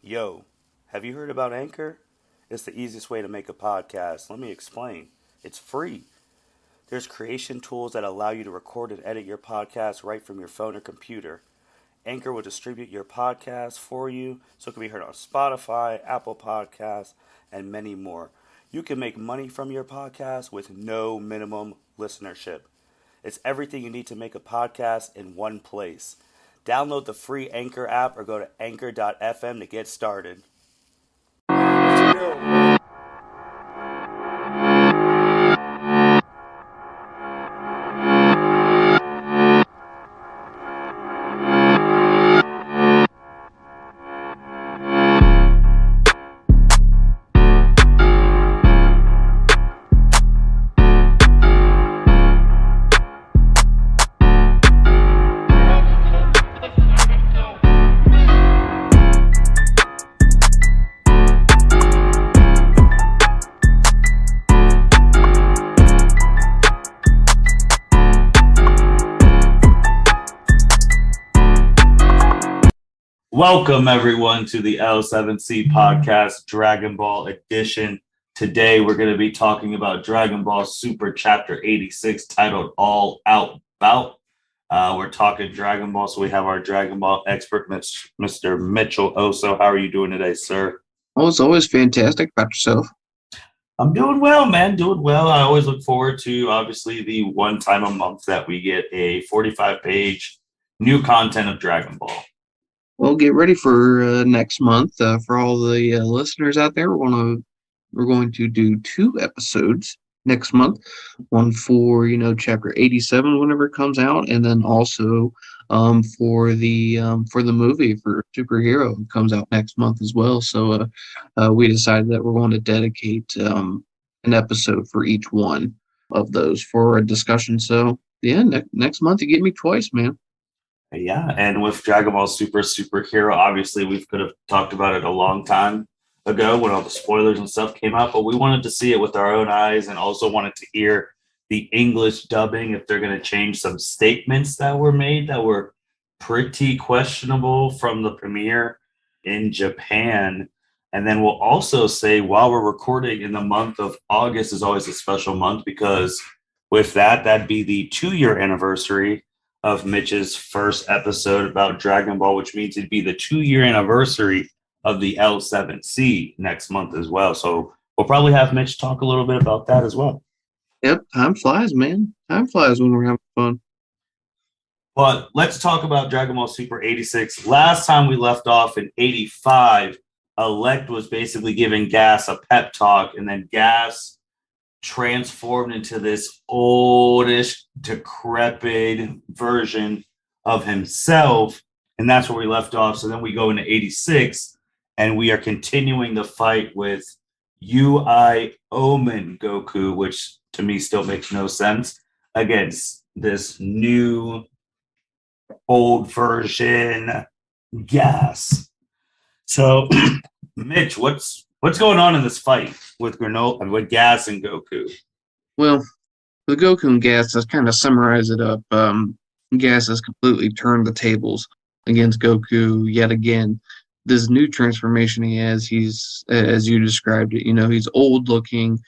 Yo, have you heard about Anchor? It's the easiest way to make a podcast. Let me explain. It's free. There's creation tools that allow you to record and edit your podcast right from your phone or computer. Anchor will distribute your podcast for you so it can be heard on Spotify, Apple Podcasts, and many more. You can make money from your podcast with no minimum listenership. It's everything you need to make a podcast in one place. Download the free Anchor app or go to anchor.fm to get started. Welcome, everyone, to the L7C podcast, Dragon Ball edition. Today, we're going to be talking about Dragon Ball Super Chapter 86, titled All Out Bout. We're talking Dragon Ball, so we have our Dragon Ball expert, Mr. Mitchell Oso. How are you doing today, sir? Oh, it's always fantastic. About yourself? I'm doing well, man. Doing well. I always look forward to, obviously, the one time a month that we get a 45-page new content of Dragon Ball. Well, get ready for next month. For all the listeners out there, we're going to do 2 episodes next month. One for chapter 87 whenever it comes out, and then also for the movie for Superhero it comes out next month as well. So we decided that we're going to dedicate an episode for each one of those for a discussion. So yeah, next month you get me twice, man. Yeah, and with Dragon Ball Super Hero, obviously we could have talked about it a long time ago when all the spoilers and stuff came out, but we wanted to see it with our own eyes and also wanted to hear the English dubbing if they're going to change some statements that were made that were pretty questionable from the premiere in Japan. And then we'll also say, while we're recording in the month of August is always a special month because with that'd be the 2-year anniversary of Mitch's first episode about Dragon Ball, which means it'd be the 2-year anniversary of the L7C next month as well. So we'll probably have Mitch talk a little bit about that as well. Yep, time flies, man. Time flies when we're having fun. But let's talk about Dragon Ball Super 86. Last time we left off in 85, Elec was basically giving Gas a pep talk, and then Gas transformed into this oldish, decrepit version of himself, and that's where we left off. So then we go into 86, and we are continuing the fight with UI Omen Goku, which to me still makes no sense, against this new old version Gas. So, Mitch, what's going on in this fight with with Gas and Goku? Well, the Goku and Gas, let's kind of summarize it up. Gas has completely turned the tables against Goku yet again. This new transformation he has, he's, as you described it, he's old looking.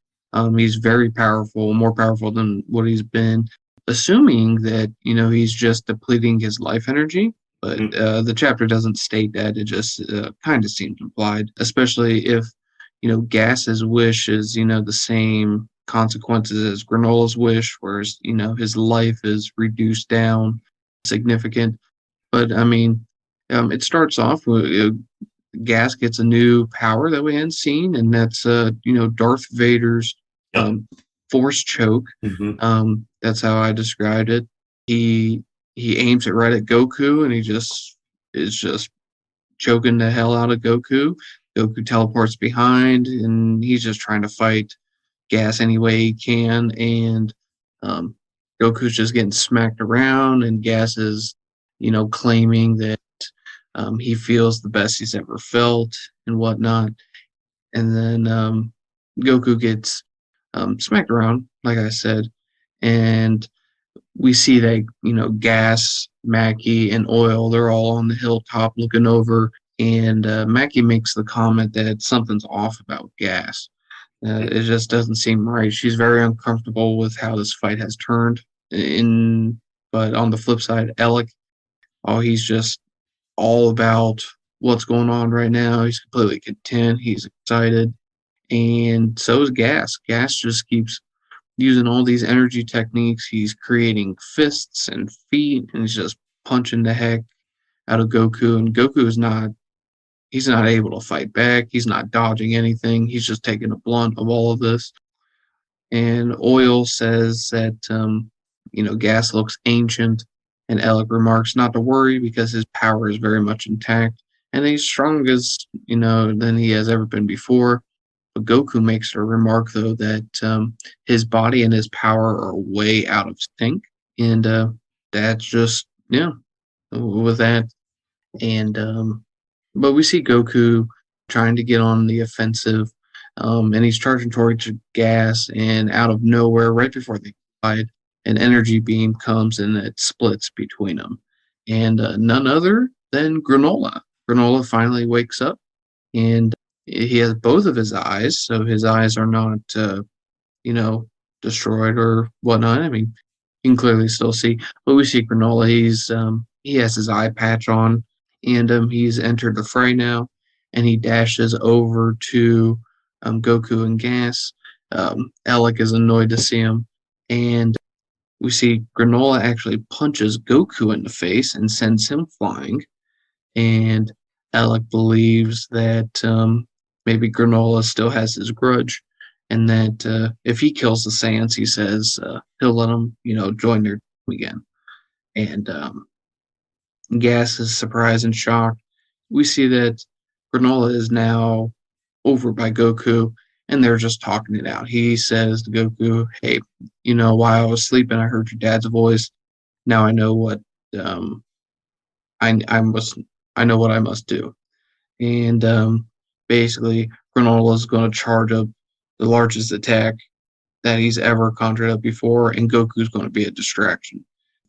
He's very powerful, more powerful than what he's been, assuming that, he's just depleting his life energy. But the chapter doesn't state that. It just kind of seems implied, especially if Gas's wish is, the same consequences as Granola's wish, whereas, his life is reduced down significant. But, I mean, it starts off with Gas gets a new power that we hadn't seen, and that's, Darth Vader's force choke. Mm-hmm. That's how I described it. He aims it right at Goku, and he is just choking the hell out of Goku. Goku teleports behind, and he's just trying to fight Gas any way he can. And Goku's just getting smacked around, and Gas is, claiming that he feels the best he's ever felt and whatnot. And then Goku gets smacked around, like I said, and we see that, Gas, Mackie, and Oil, they're all on the hilltop looking over And Mackie makes the comment that something's off about Gas. It just doesn't seem right. She's very uncomfortable with how this fight has turned. But on the flip side, Elec, oh, he's just all about what's going on right now. He's completely content. He's excited, and so is Gas. Gas just keeps using all these energy techniques. He's creating fists and feet, and he's just punching the heck out of Goku. And Goku is not. He's not able to fight back. He's not dodging anything. He's just taking a blunt of all of this. And Oil says that Gas looks ancient, and Elec remarks not to worry because his power is very much intact, and he's strong as than he has ever been before. But Goku makes a remark though that his body and his power are way out of sync, and that's just with that. And but we see Goku trying to get on the offensive, and he's charging towards Gas, and out of nowhere, right before they collide, an energy beam comes and it splits between them. And none other than Granola. Granola finally wakes up, and he has both of his eyes, so his eyes are not, destroyed or whatnot. I mean, you can clearly still see, but we see Granola. He has his eye patch on, and he's entered the fray now, and he dashes over to Goku and Gas. Elec is annoyed to see him, and we see Granola actually punches Goku in the face and sends him flying. And Elec believes that maybe Granola still has his grudge, and that if he kills the Saiyans, he says he'll let them, join their team again. And Gas is surprised and shocked. We see that Granola is now over by Goku, and they're just talking it out. He says to Goku, "Hey, while I was sleeping, I heard your dad's voice. Now I know what I know what I must do." And basically, Granola is going to charge up the largest attack that he's ever conjured up before, and Goku's going to be a distraction.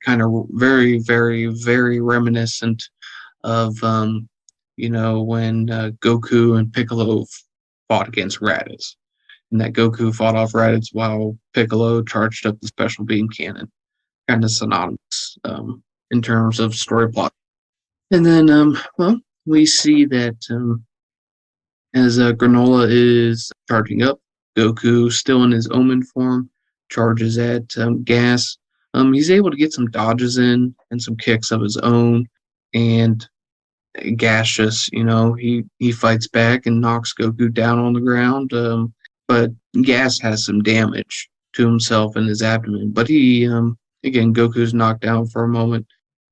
Kind of very, very, very reminiscent of when Goku and Piccolo fought against Raditz, and that Goku fought off Raditz while Piccolo charged up the special beam cannon. Kind of synonymous in terms of story plot. And then, we see that as Granola is charging up, Goku, still in his Omen form, charges at Gas. He's able to get some dodges in and some kicks of his own, and Gas just, he fights back and knocks Goku down on the ground. But Gas has some damage to himself in his abdomen. But again, Goku's knocked down for a moment.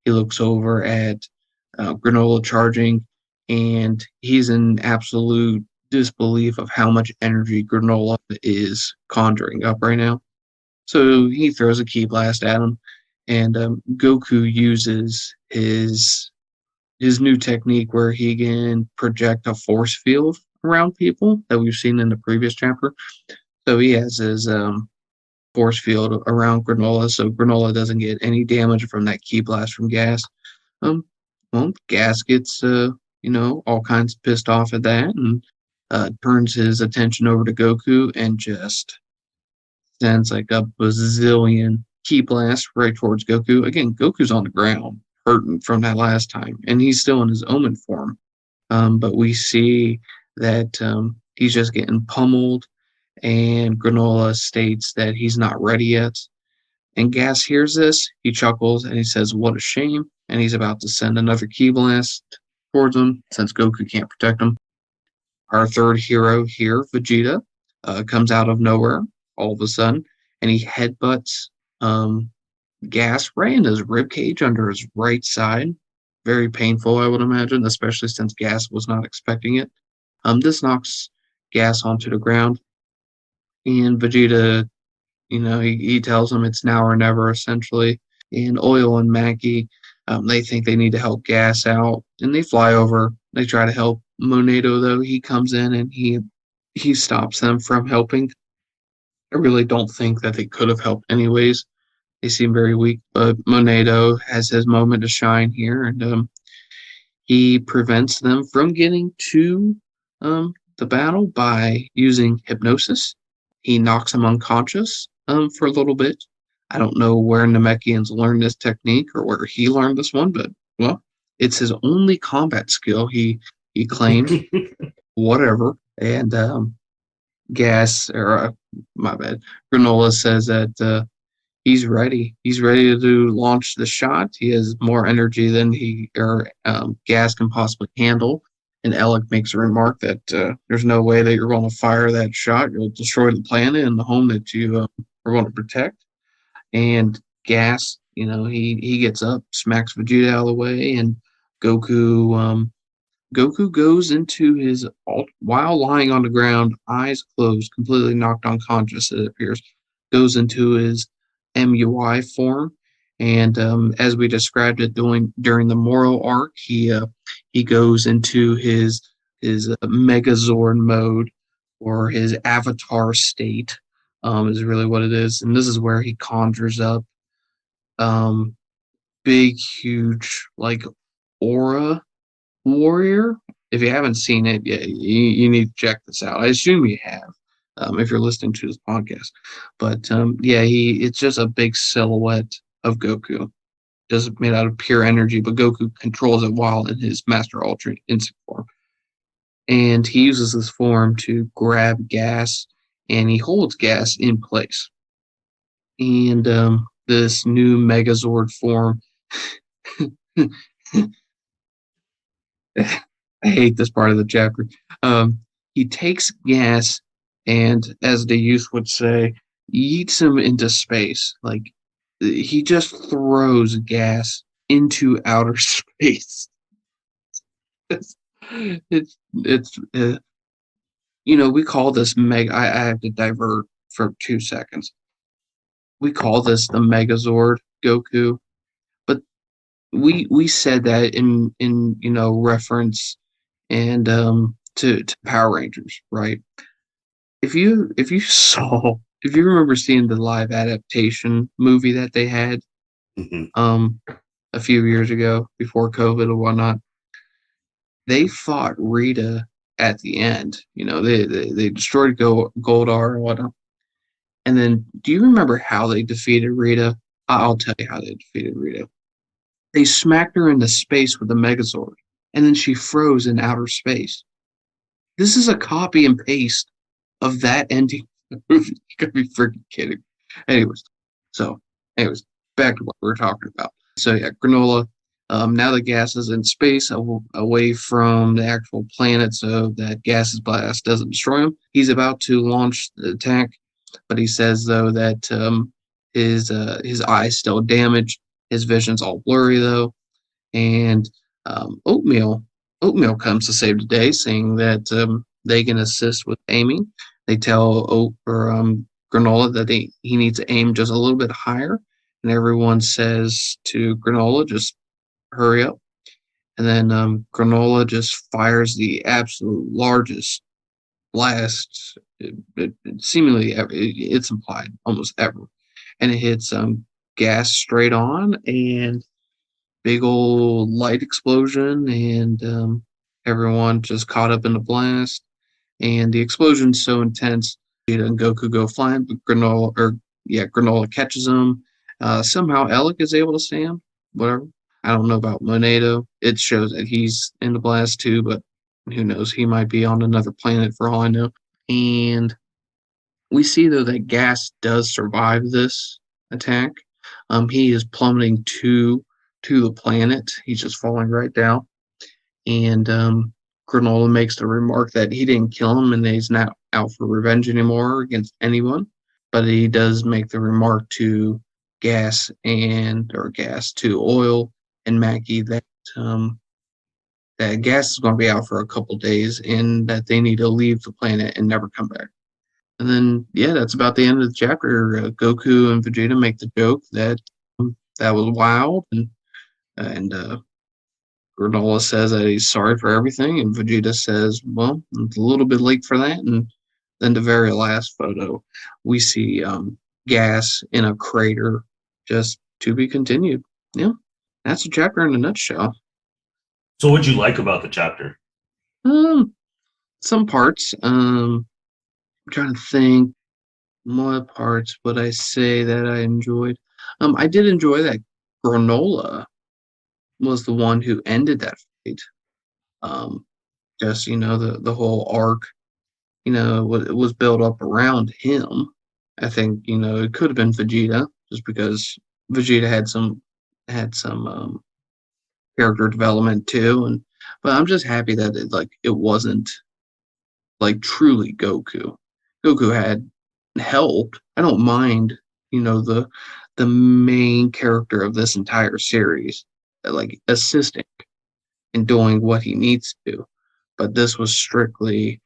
He looks over at Granola charging, and he's in absolute disbelief of how much energy Granola is conjuring up right now. So he throws a ki blast at him, and Goku uses his new technique where he can project a force field around people that we've seen in the previous chapter. So he has his force field around Granola, so Granola doesn't get any damage from that ki blast from Gas. Gas gets all kinds of pissed off at that, and turns his attention over to Goku and just sends like a bazillion ki blasts right towards Goku. Again, Goku's on the ground, hurting from that last time, and he's still in his Omen form. But we see that he's just getting pummeled, and Granola states that he's not ready yet. And Gas hears this, he chuckles, and he says, "What a shame," and he's about to send another ki blast towards him, since Goku can't protect him. Our third hero here, Vegeta, comes out of nowhere all of a sudden, and he headbutts Gas right in his ribcage under his right side. Very painful, I would imagine, especially since Gas was not expecting it. This knocks Gas onto the ground, and Vegeta, he tells him it's now or never, essentially. And Oil and Mackie, they think they need to help Gas out, and they fly over. They try to help Monedo, though. He comes in and he stops them from helping. I really don't think that they could have helped anyways. They seem very weak, but Monedo has his moment to shine here, and He prevents them from getting to the battle by using hypnosis. He knocks them unconscious for a little bit. I don't know where Namekians learned this technique or where he learned this one, but well, it's his only combat skill. He claims whatever, and Gas or my bad, Granola says that he's ready. He's ready to launch the shot. He has more energy than he or Gas can possibly handle. And Elec makes a remark that there's no way that you're going to fire that shot. You'll destroy the planet and the home that you are going to protect. And Gas, he gets up, smacks Vegeta out of the way, and Goku goes into his while lying on the ground, eyes closed, completely knocked unconscious. It appears, goes into his MUI form, and as we described it during the Moro arc, he goes into his Megazord mode or his Avatar state. Is really what it is, and this is where he conjures up um, big, huge, like aura warrior. If you haven't seen it, yeah, you need to check this out. I assume you have, if you're listening to this podcast. But yeah, it's just a big silhouette of Goku, just made out of pure energy. But Goku controls it while in his Master Ultra Instinct form, and he uses this form to grab Gas, and he holds Gas in place. And this new Megazord form. I hate this part of the chapter. He takes Gas and, as the youth would say, yeets him into space. Like, he just throws Gas into outer space. it's we call this mega. I have to divert for 2 seconds. We call this the Megazord Goku, but we said that in reference and to Power Rangers, right? If you remember seeing the live adaptation movie that they had a few years ago before COVID or whatnot, they fought Rita at the end. They destroyed Goldar and whatnot. And then, do you remember how they defeated Rita? I'll tell you how they defeated Rita. They smacked her into space with a Megazord, and then she froze in outer space. This is a copy and paste of that ending. You gotta be freaking kidding. Anyways, back to what we were talking about. So yeah, Granola. Now the Gas is in space, away from the actual planet, so that Gas's blast doesn't destroy him. He's about to launch the attack, but he says though that his eye's still damaged. His vision's all blurry though, and Oatmeal comes to save the day, saying that they can assist with aiming. They tell Granola that he needs to aim just a little bit higher, and everyone says to Granola, just hurry up. And then Granola just fires the absolute largest blast, seemingly ever. It's implied almost ever, and it hits Gas straight on, and big old light explosion, and everyone just caught up in the blast. And the explosion's so intense, Vegeta and Goku go flying, but Granola catches him. Somehow Elec is able to see him. Whatever. I don't know about Monado. It shows that he's in the blast too, but who knows? He might be on another planet for all I know. And we see though that Gas does survive this attack. He is plummeting to the planet. He's just falling right down. And Granola makes the remark that he didn't kill him and that he's not out for revenge anymore against anyone. But he does make the remark to Gas to Oil and Mackie that that Gas is going to be out for a couple days and that they need to leave the planet and never come back. And then, yeah, that's about the end of the chapter. Goku and Vegeta make the joke that that was wild, and Granola says that he's sorry for everything, and Vegeta says, well, it's a little bit late for that. And then the very last photo, we see Gas in a crater, just to be continued. Yeah, that's a chapter in a nutshell. So what'd you like about the chapter? Some parts. I'm trying to think what parts would I say that I enjoyed. I did enjoy that Granola was the one who ended that fight. Um, just the whole arc, it was built up around him. I think it could have been Vegeta just because Vegeta had some character development too, and but I'm just happy that it wasn't like truly Goku. Goku had helped. I don't mind, the main character of this entire series, like assisting and doing what he needs to. But this was strictly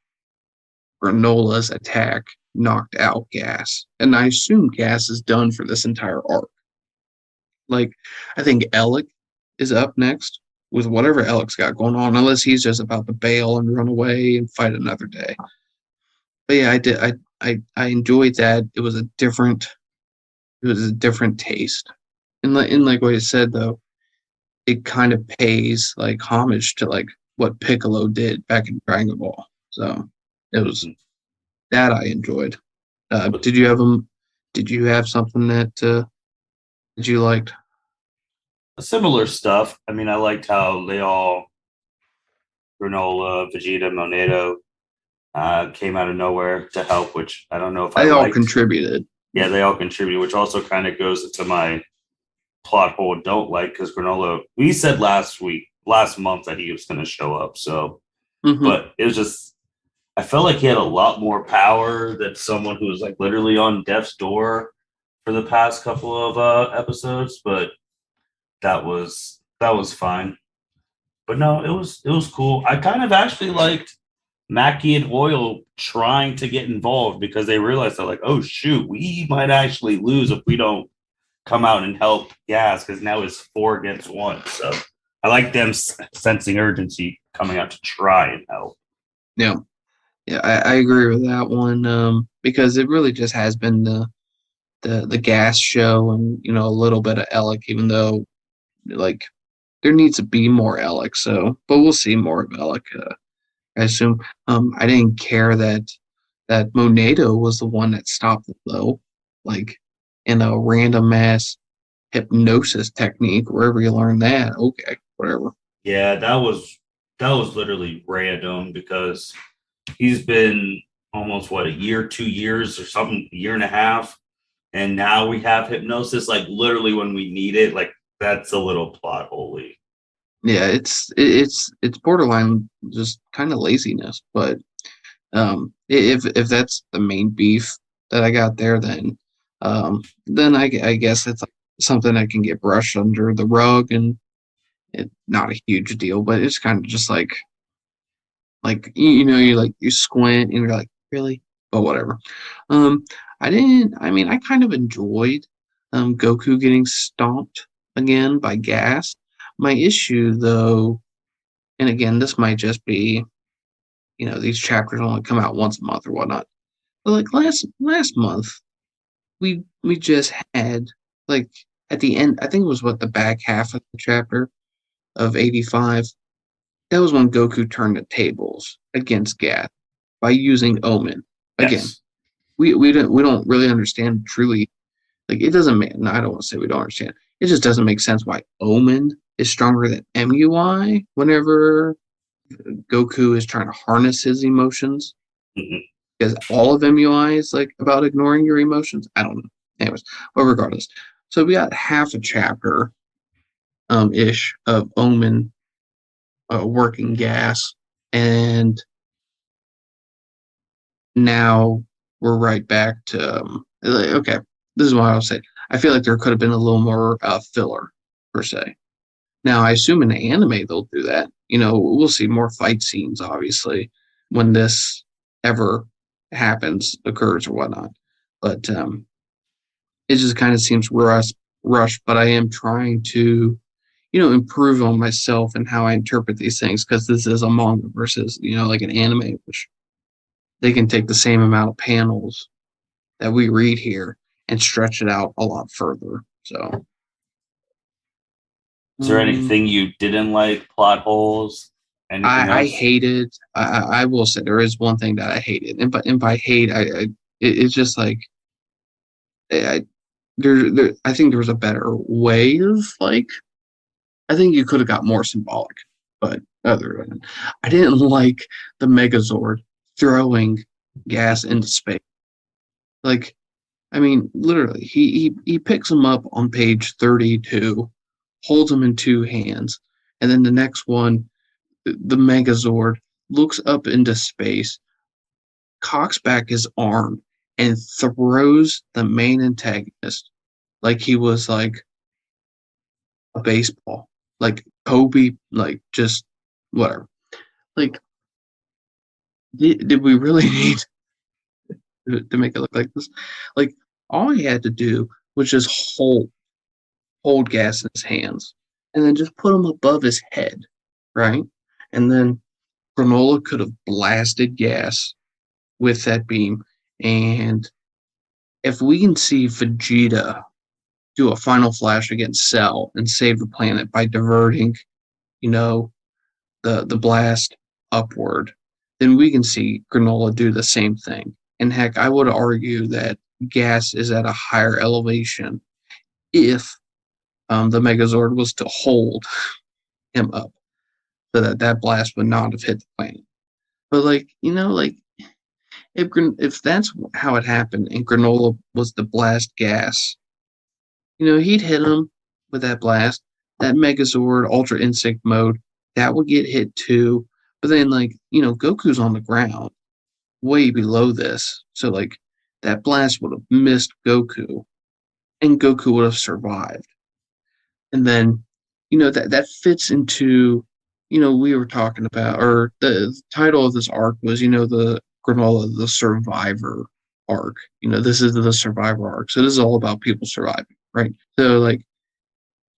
Granola's attack knocked out Gas. And I assume Gas is done for this entire arc. Like, I think Elec is up next with whatever Elec's got going on, unless he's just about to bail and run away and fight another day. But yeah, I did. I enjoyed that. It was a different taste. And like what you said though, it kind of pays like homage to like what Piccolo did back in Dragon Ball. So it was that I enjoyed. Did you have something that you liked? Similar stuff. I mean, I liked how they all Granola, Vegeta, Monedo came out of nowhere to help, which I don't know if I They all liked. contributed. Yeah, they all contributed, which also kind of goes into my plot hole don't like because Granola, we said last month that he was going to show up. So, but it was just, I felt like he had a lot more power than someone who was like literally on death's door for the past couple of episodes. But that was fine. But no, it was cool. I kind of actually liked Mackie and Oil trying to get involved because they realized they're like, oh shoot, we might actually lose if we don't come out and help Gas because now it's 4 against 1. So I like them sensing urgency coming out to try and help. Yeah, yeah, I agree with that one. Because it really just has been the Gas show and a little bit of Elec, even though like there needs to be more Elec. So, but we'll see more of Elec. I assume. I didn't care that Monedo was the one that stopped the blow, like in a random ass hypnosis technique. Wherever you learned that, okay, whatever. Yeah, that was literally random because he's been almost what a year, 2 years or something, a year and a half, and now we have hypnosis like literally when we need it. Like that's a little plot holy. Yeah, it's borderline just kind of laziness, but if that's the main beef that I got there, then I guess it's something that can get brushed under the rug and it's not a huge deal, but it's kind of just like you squint and you're like really, but whatever. Um, I kind of enjoyed Goku getting stomped again by Gas. My issue though, and again, this might just be these chapters only come out once a month or whatnot. But like last month, we just had like at the end, I think it was what the back half of the chapter of 85. That was when Goku turned the tables against Gat by using Omen. Again, Yes. we don't really understand truly. Like it doesn't make. No, I don't want to say we don't understand. It just doesn't make sense why Omen is stronger than MUI whenever Goku is trying to harness his emotions. Mhm. Because all of MUI is like about ignoring your emotions. I don't know. Anyways, but regardless, so we got half a chapter ish of Omen working Gas, and now we're right back to okay. This is what I'll say. I feel like there could have been a little more filler per se. Now I assume in the anime they'll do that. We'll see more fight scenes obviously when this ever happens, occurs or whatnot. But it just kind of seems rushed. But I am trying to improve on myself and how I interpret these things because this is a manga versus like an anime, which they can take the same amount of panels that we read here and stretch it out a lot further. So Is there anything you didn't like? Plot holes? Anything I else? hated. I will say there is one thing that I hated, and by hate, it's just like I I think there was a better way of like. I think you could have got more symbolic, but other than I didn't like the Megazord throwing gas into space. Like, I mean, literally, he picks him up on page 32, holds him in two hands, and then the next one, the Megazord looks up into space, cocks back his arm, and throws the main antagonist like he was like a baseball, like Kobe, like just whatever. Like, did we really need to make it look like this? Like, all he had to do was just hold gas in his hands, and then just put him above his head, right? And then Granola could have blasted gas with that beam. And if we can see Vegeta do a final flash against Cell and save the planet by diverting, you know, the blast upward, then we can see Granola do the same thing. And heck, I would argue that gas is at a higher elevation if the Megazord was to hold him up so that that blast would not have hit the planet. But like, like if that's how it happened and Granola was the blast gas, he'd hit him with that blast, that Megazord Ultra Instinct mode, that would get hit too. But then like, Goku's on the ground way below this. So like that blast would have missed Goku and Goku would have survived. And then, that fits into, we were talking about, or the title of this arc was, the Granola, the Survivor arc. This is the Survivor arc. So this is all about people surviving, right? So like,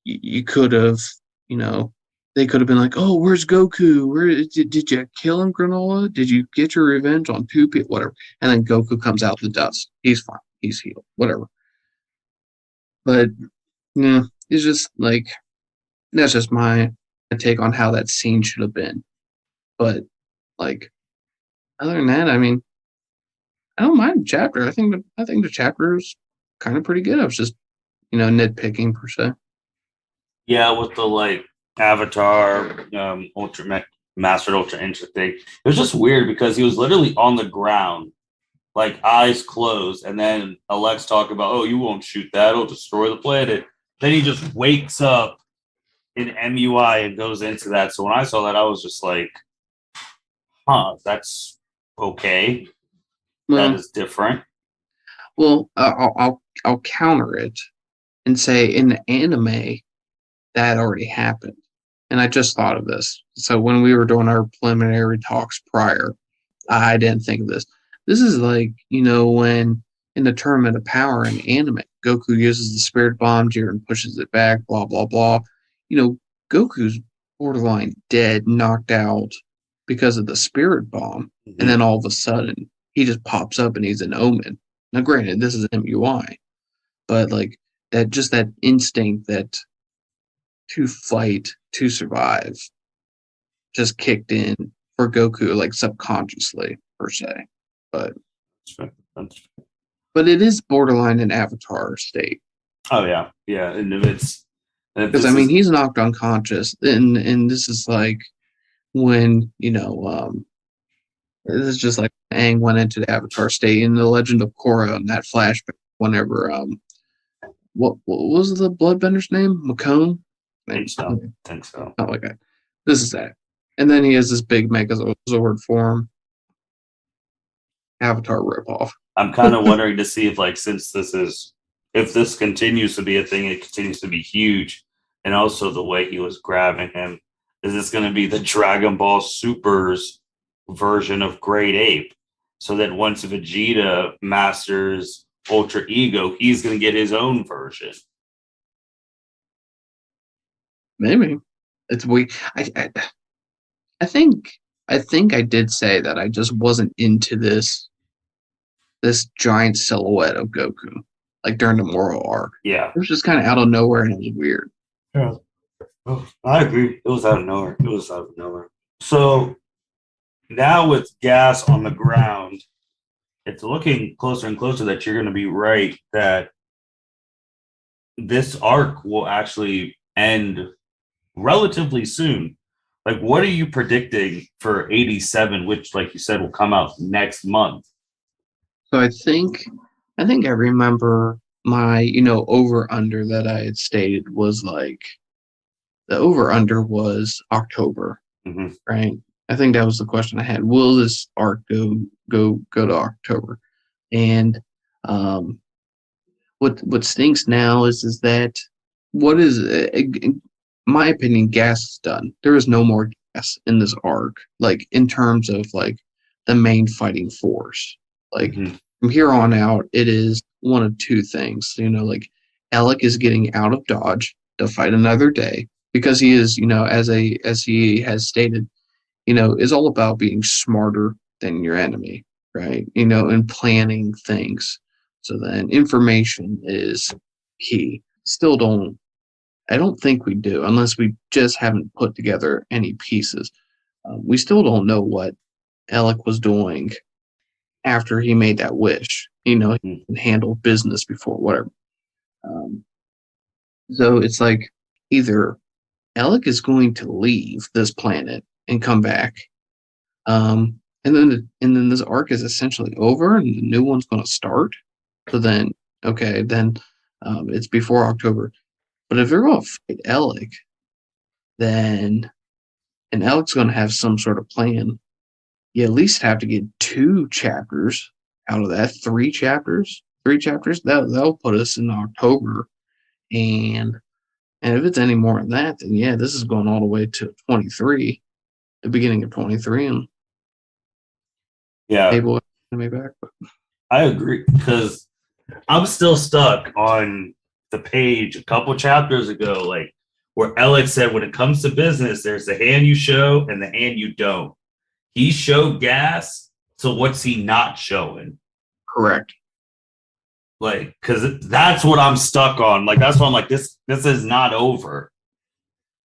you could have, they could have been like, oh, where's Goku? Where did you kill him, Granola? Did you get your revenge on two people? Whatever. And then Goku comes out the dust. He's fine. He's healed. Whatever. But yeah, it's just like that's just my take on how that scene should have been. But like other than that, I mean, I don't mind the chapter. I think the chapter is kind of pretty good. I was just nitpicking per se. Yeah, with the like Avatar, Mastered Ultra Instinct thing. It was just weird because he was literally on the ground, like eyes closed, and then Alex talked about, oh, you won't shoot that, it'll destroy the planet. Then he just wakes up in MUI and goes into that. So when I saw that, I was just like, huh, that's okay. Well, that is different. Well, I'll counter it and say in the anime that already happened, and I just thought of this. So when we were doing our preliminary talks prior, I didn't think of this. This is like when in the Tournament of Power in anime, Goku uses the Spirit Bomb, Jiren pushes it back, blah blah blah. Goku's borderline dead, knocked out because of the Spirit Bomb, and then all of a sudden he just pops up and he's an Omen. Now, granted, this is MUI, but like that instinct that to fight, to survive, just kicked in for Goku, like subconsciously per se. But it is borderline an Avatar state. Oh yeah, and because I mean he's knocked unconscious, and this is like when this is just like Aang went into the Avatar state in the Legend of Korra and that flashback. Whenever what was the Bloodbender's name? Macomb. I think so. Not like that. This is that, and then he has this big Megazord form. Avatar ripoff. I'm kind of wondering to see if if this continues to be a thing, it continues to be huge, and also the way he was grabbing him. Is this going to be the Dragon Ball Super's version of Great Ape? So that once Vegeta masters Ultra Ego, he's going to get his own version. Maybe it's weird. I think I did say that I just wasn't into this giant silhouette of Goku, like during the Moro arc. Yeah, it was just kind of out of nowhere and it was weird. Yeah. Oh, I agree. It was out of nowhere. It was out of nowhere. So now with gas on the ground, it's looking closer and closer that you're going to be right that this arc will actually end relatively soon. Like, what are you predicting for 87, which, like you said, will come out next month? So I think I remember my, over under that I had stated was like the over under was October, Mm-hmm. right? I think that was the question I had. Will this arc go to October? And um, what stinks now is that what is in my opinion, gas is done. There is no more gas in this arc, like in terms of like the main fighting force. Like Mm-hmm. from here on out, it is one of two things. Like Elec is getting out of Dodge to fight another day because he is, as he has stated, is all about being smarter than your enemy, right? And planning things. So then information is key. I don't think we do, unless we just haven't put together any pieces. We still don't know what Alec was doing after he made that wish. He handled business before, whatever. Um, so it's like either Alec is going to leave this planet and come back, and then this arc is essentially over, and the new one's going to start. So then, okay, then it's before October. But if they're going to fight Alec, then and Alec's going to have some sort of plan. You at least have to get 2 chapters out of that. 3 chapters, 3 chapters. That'll put us in October, and if it's any more than that, then yeah, this is going all the way to 23, the beginning of 23, and Yeah, maybe we'll have me back. But I agree because I'm still stuck on the page a couple chapters ago, like where Elec said, when it comes to business, there's the hand you show and the hand you don't. He showed gas, so what's he not showing? correct. Like, because that's what I'm stuck on. Like, that's why I'm like, this is not over.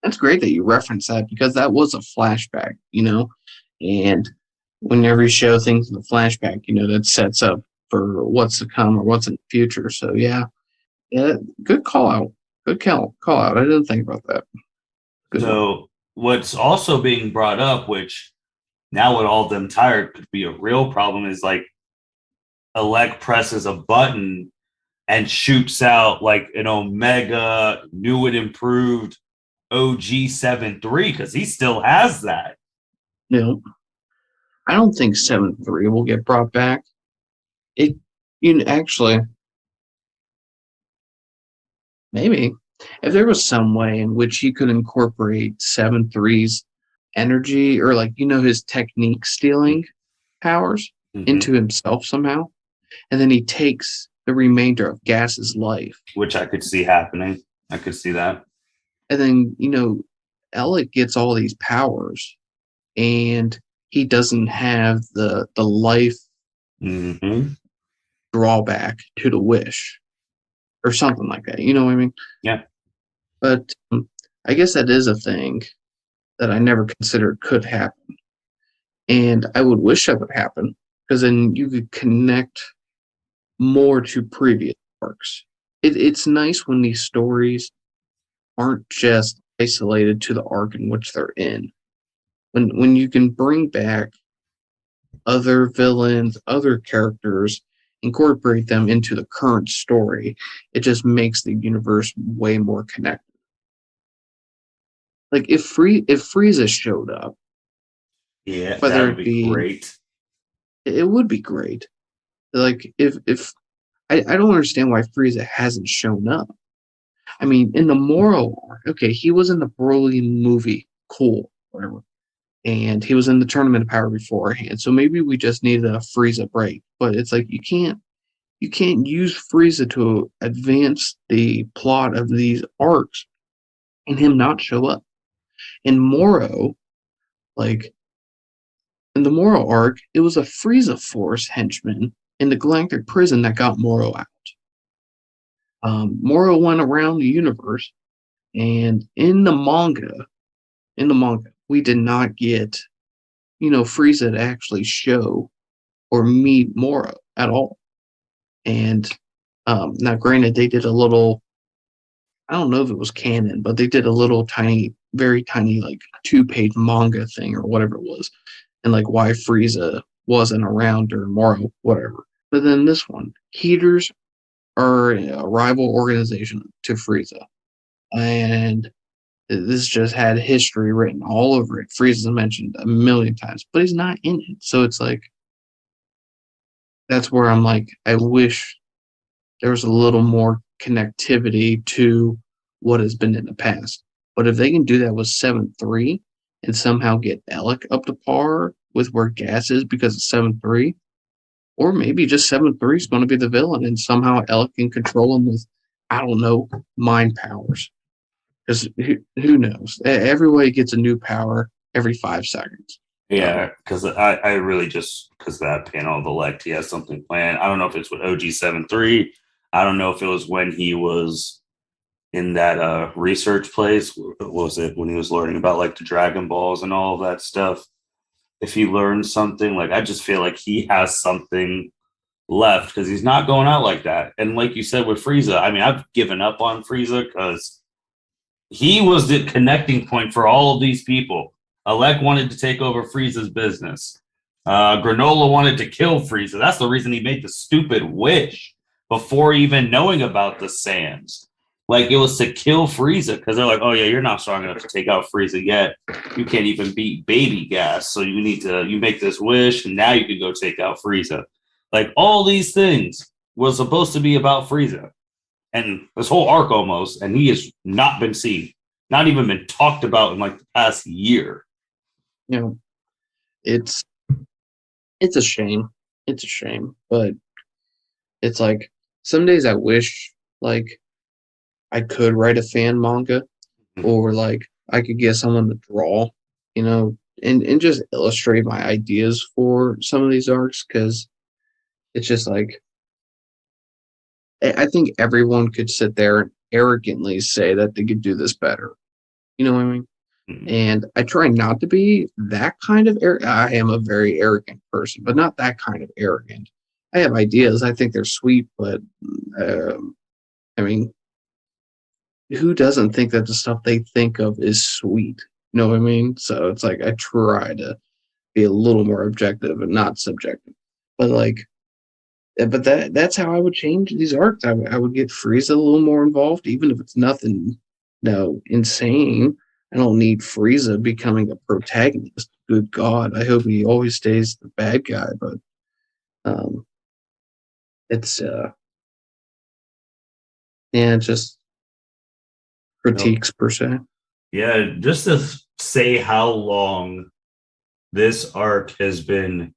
That's great that you reference that because that was a flashback, and whenever you show things in the flashback, that sets up for what's to come or what's in the future. So yeah, good call out. Good call out. I didn't think about that. Good one. So what's also being brought up, which now with all them tired could be a real problem, is like Elec presses a button and shoots out like an Omega new and improved OG 7-3 because he still has that. I don't think 7-3 will get brought back. It, actually, maybe if there was some way in which he could incorporate 7-3's energy or like his technique stealing powers into himself somehow, and then he takes the remainder of Gas's life, which I could see happening. I could see that. and then Elec gets all these powers, and he doesn't have the life drawback to the wish or something like that. You know what I mean? Yeah. But I guess that is a thing that I never considered could happen. And I would wish that would happen because then you could connect more to previous arcs. It's nice when these stories aren't just isolated to the arc in which they're in. When you can bring back other villains, other characters, incorporate them into the current story, it just makes the universe way more connected. Like if Frieza showed up, yeah, whether that would be great. It would be great. Like if I don't understand why Frieza hasn't shown up. I mean, in the Moro arc, okay, he was in the Broly movie, cool, whatever, and he was in the Tournament of Power beforehand. So maybe we just needed a Frieza break. But it's like you can't use Frieza to advance the plot of these arcs and him not show up. In Moro, like in the Moro arc, it was a Frieza Force henchman in the Galactic Prison that got Moro out. Moro went around the universe And in the manga, we did not get, Frieza to actually show or meet Moro at all. And now, granted, they did a little. I don't know if it was canon, but they did a little tiny, very tiny, like 2-page manga thing or whatever it was, and like why Frieza wasn't around during Moro, whatever. But then this one, Heaters are a rival organization to Frieza, and this just had history written all over it. Frieza's mentioned a million times, but he's not in it. So it's like, that's where I'm like, I wish there was a little more connectivity to what has been in the past. But if they can do that with 7-3 and somehow get Elec up to par with where Gas is because of 7-3, or maybe just 7-3 is going to be the villain and somehow Elec can control him with, I don't know, mind powers. Because who knows? Everybody gets a new power every 5 seconds. Yeah, because I really just, because that panel of Elect, he has something planned. I don't know if it's with OG 7-3. I don't know if it was when he was in that research place. What was it when he was learning about like the Dragon Balls and all of that stuff? If he learned something, like I just feel like he has something left because he's not going out like that. And like you said with Frieza, I mean, I've given up on Frieza because he was the connecting point for all of these people. Elec wanted to take over Frieza's business. Granola wanted to kill Frieza. That's the reason he made the stupid wish before even knowing about the sands. Like, it was to kill Frieza because they're like, oh, yeah, you're not strong enough to take out Frieza yet. You can't even beat Baby Gas. So you make this wish, and now you can go take out Frieza. Like, all these things was supposed to be about Frieza. And this whole arc almost, and he has not been seen, not even been talked about in like the past year. It's a shame. It's a shame, but it's like some days I wish like I could write a fan manga, or like I could get someone to draw, and just illustrate my ideas for some of these arcs, because it's just like I think everyone could sit there and arrogantly say that they could do this better. You know what I mean? Mm-hmm. And I try not to be that kind of I am a very arrogant person, but not that kind of arrogant. I have ideas. I think they're sweet, but I mean, who doesn't think that the stuff they think of is sweet? You know what I mean? So it's like I try to be a little more objective and not subjective. But like, but that's how I would change these arcs. I would get Frieza a little more involved, even if it's nothing, insane. I don't need Frieza becoming a protagonist. Good God, I hope he always stays the bad guy. But it's just critiques per se. Yeah, just to say how long this arc has been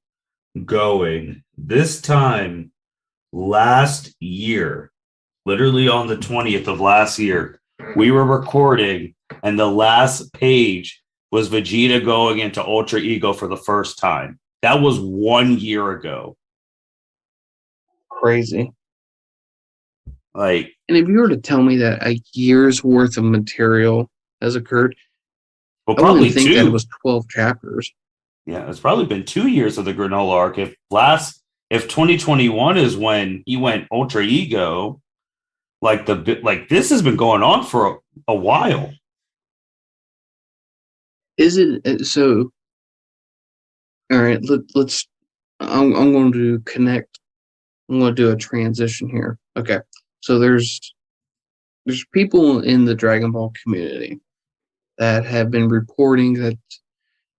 going. This time last year, literally on the 20th of last year, we were recording, and the last page was Vegeta going into Ultra Ego for the first time. That was 1 year ago. Crazy. Like, and if you were to tell me that a year's worth of material has occurred, well, probably I wouldn't think that it was 12 chapters. Yeah, it's probably been 2 years of the Granola arc. If 2021 is when he went Ultra Ego, like this has been going on for a while. Is it so? All right, let's. I'm going to connect. I'm going to do a transition here. Okay, so there's people in the Dragon Ball community that have been reporting that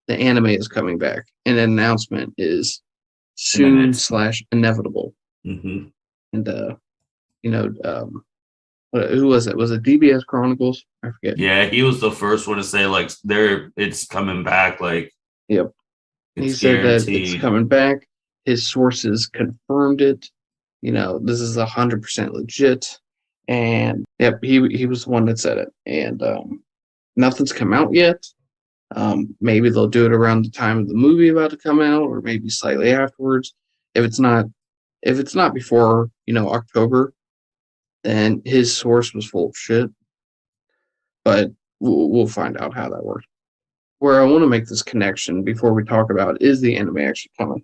the anime is coming back, and an announcement is soon / inevitable. Mm-hmm. And who was it? Was it DBS Chronicles? I forget. Yeah, he was the first one to say like it's coming back. Like, yep, he said guaranteed. That it's coming back. His sources confirmed it. This is 100% legit. And yep, he was the one that said it. And nothing's come out yet. Maybe they'll do it around the time of the movie about to come out, or maybe slightly afterwards. If it's not before October, then his source was full of shit. but we'll find out how that works. Where I want to make this connection before we talk about is the anime actually coming?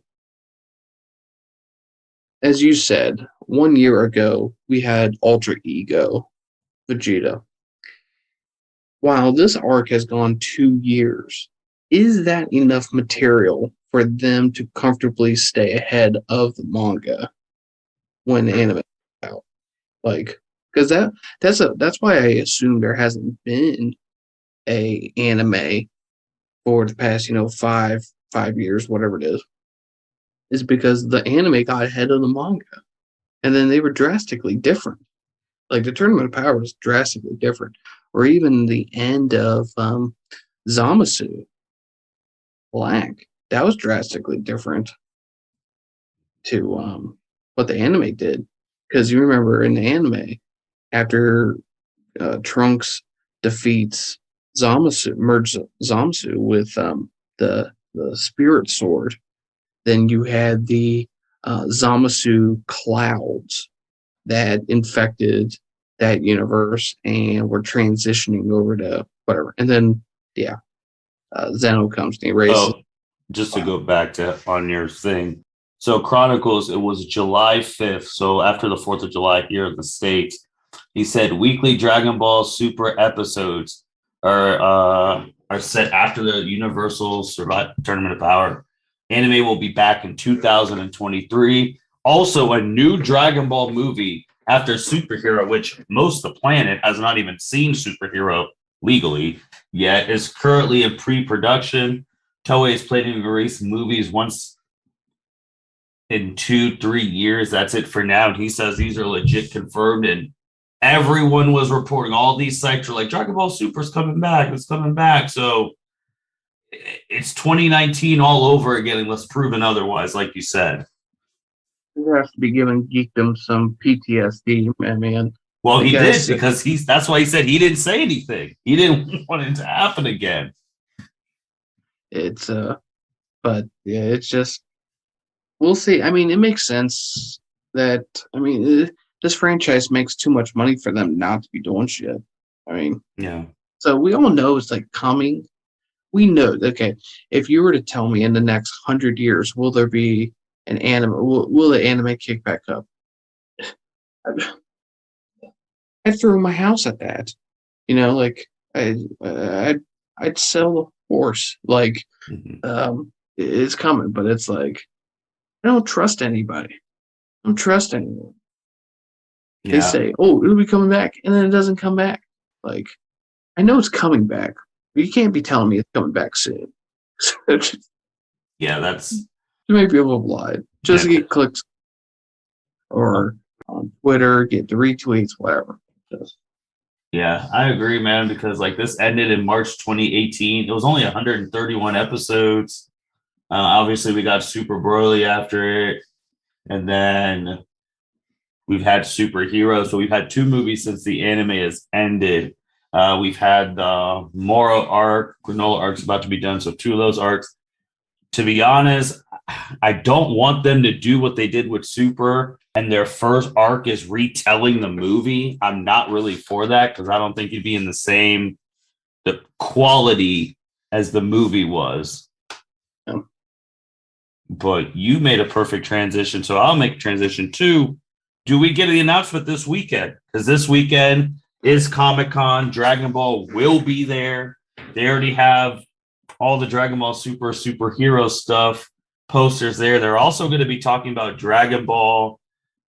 As you said, 1 year ago, we had Ultra Ego Vegeta. While this arc has gone 2 years, is that enough material for them to comfortably stay ahead of the manga when anime is out? Like, because that's why I assume there hasn't been a anime for the past, 5 years, whatever it is because the anime got ahead of the manga. And then they were drastically different. Like the Tournament of Power was drastically different. Or even the end of Zamasu Black. That was drastically different to what the anime did. Because you remember in the anime, after Trunks defeats Zamasu, merged Zamasu with the Spirit Sword, then you had the Zamasu clouds that infected that universe and were transitioning over to whatever. And then, Zeno comes and erases. Oh, just to go back to on your thing. So Chronicles, it was July 5th. So after the 4th of July here in the States, he said weekly Dragon Ball Super episodes are set after the Universal Tournament of Power. Anime will be back in 2023. Also, a new Dragon Ball movie after Superhero, which most of the planet has not even seen Superhero legally yet, is currently in pre-production. Toei is planning to release movies once in 2-3 years. That's it for now. And he says these are legit confirmed. And everyone was reporting, all these sites are like, Dragon Ball Super is coming back. It's coming back. So it's 2019 all over again, unless proven otherwise, like you said. There has to be giving geekdom some PTSD, man. Well, he did, because that's why he said he didn't say anything. He didn't want it to happen again. It's but yeah, it's just we'll see. I mean, it makes sense that this franchise makes too much money for them not to be doing shit. I mean, yeah. So we all know it's like coming. We know, okay, if you were to tell me in the next 100 years, will there be an anime? Will the anime kick back up? I'd throw my house at that. Like I'd sell the horse. Like it's coming, but it's like I don't trust anybody. I don't trust anyone. Yeah. They say, "Oh, it'll be coming back," and then it doesn't come back. Like I know it's coming back. But you can't be telling me it's coming back soon. Yeah, that's. You might be able to lie. Just to get clicks, or on Twitter, get the retweets, whatever. Yeah, I agree, man, because like this ended in March 2018. It was only 131 episodes. Obviously, we got Super Broly after it. And then we've had Super Hero. So we've had 2 movies since the anime has ended. We've had the Moro arc, Granola arc's about to be done. So 2 of those arcs. To be honest, I don't want them to do what they did with Super, and their first arc is retelling the movie. I'm not really for that, because I don't think it'd be in the quality as the movie was. Yeah. But you made a perfect transition, so I'll make a transition too. Do we get the announcement this weekend? Because this weekend is Comic-Con. Dragon Ball will be there. They already have all the Dragon Ball Super Hero stuff, posters there. They're also going to be talking about Dragon Ball,